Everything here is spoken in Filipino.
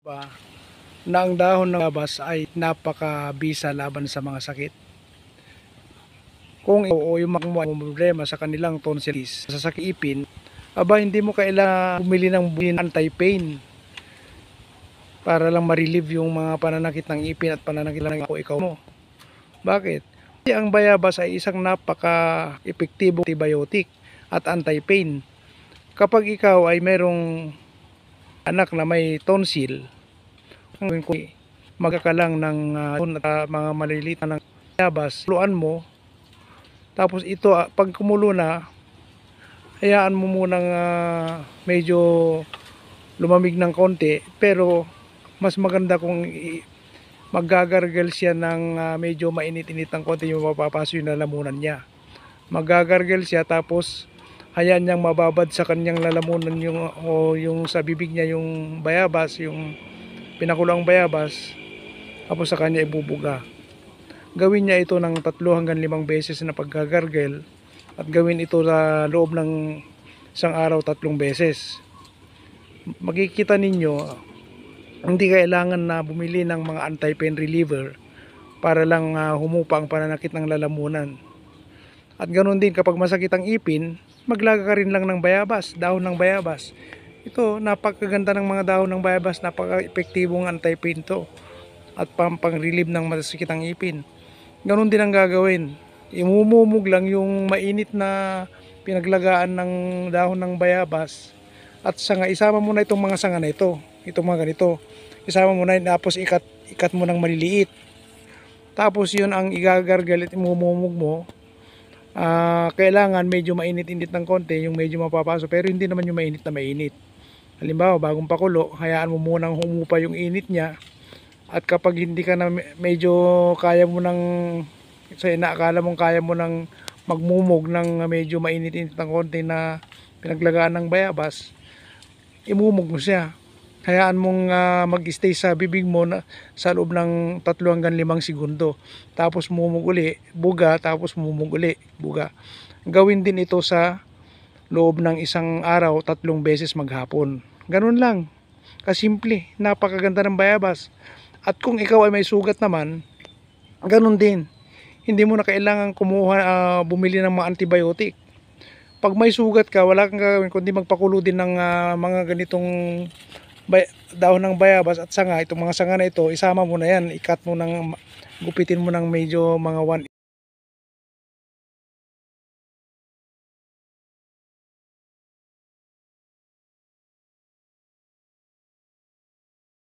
Ba na ang dahon ng bayabas ay napakabisa laban sa mga sakit. Kung ikaw o yung makmo ay problema sa kanilang tonsillis, sa sakit ipin, aba hindi mo kailangan bumili ng anti-pain para lang ma-relieve yung mga pananakit ng ipin at pananakit ng ikaw mo. Bakit? Kasi ang bayabas ay isang napaka-epektibong antibiotic at anti-pain. Kapag ikaw ay merong anak na may tonsil, magkakalang ng mga maliliit na bayabas, luan mo, tapos ito pag kumulo na, hayaan mo munang medyo lumamig ng konti, pero mas maganda kung maggagargle siya ng medyo mainit-init ng konti, yung mapapasok yung lalamunan niya. Maggagargle siya, tapos hayaan niyang mababad sa kanyang lalamunan yung sa bibig niya yung bayabas, yung pinakulang bayabas, tapos sa kanya ibubuga. Gawin niya ito ng 3 hanggang 5 beses na paggagargle, at gawin ito sa loob ng isang araw 3 beses. Makikita ninyo, hindi kailangan na bumili ng mga anti-pain reliever para lang humupa ang pananakit ng lalamunan. At ganoon din kapag masakit ang ipin, maglaga ka rin lang ng bayabas, dahon ng bayabas. Ito, napakaganda ng mga dahon ng bayabas, napaka-epektibong anti-pain to at pang-relieve ng masakit ang ipin. Ganoon din ang gagawin. Imumumog lang yung mainit na pinaglagaan ng dahon ng bayabas at sanga, isama mo na itong mga sanga na ito, itong mga ganito. Isama mo na, tapos ikat mo ng maliliit. Tapos yun ang igagargal at imumumog mo. Kailangan medyo mainit-init ng konti, yung medyo mapapasok, pero hindi naman yung mainit na mainit. Halimbawa, bagong pakulo, hayaan mo munang humupa yung init niya. At kapag hindi ka na medyo kaya mo ng, sa inaakala mong kaya mo ng magmumog ng medyo mainit-init ng konti na pinaglagaan ng bayabas, imumog mo siya. Hayaan mong mag-stay sa bibig mo sa loob ng 3 hanggang 5 segundo. Tapos mumug uli, buga, tapos mumug uli, buga. Gawin din ito sa loob ng isang araw 3 beses maghapon. Ganun lang. Kasimple, napakaganda ng bayabas. At kung ikaw ay may sugat naman, ganun din. Hindi mo na kailangan bumili ng mga antibiotic. Pag may sugat ka, wala kang gagawin kundi magpakulo din ng mga ganitong dahon ng bayabas at sanga. Itong mga sanga na ito, isama mo na yan, gupitin mo ng medyo mga 1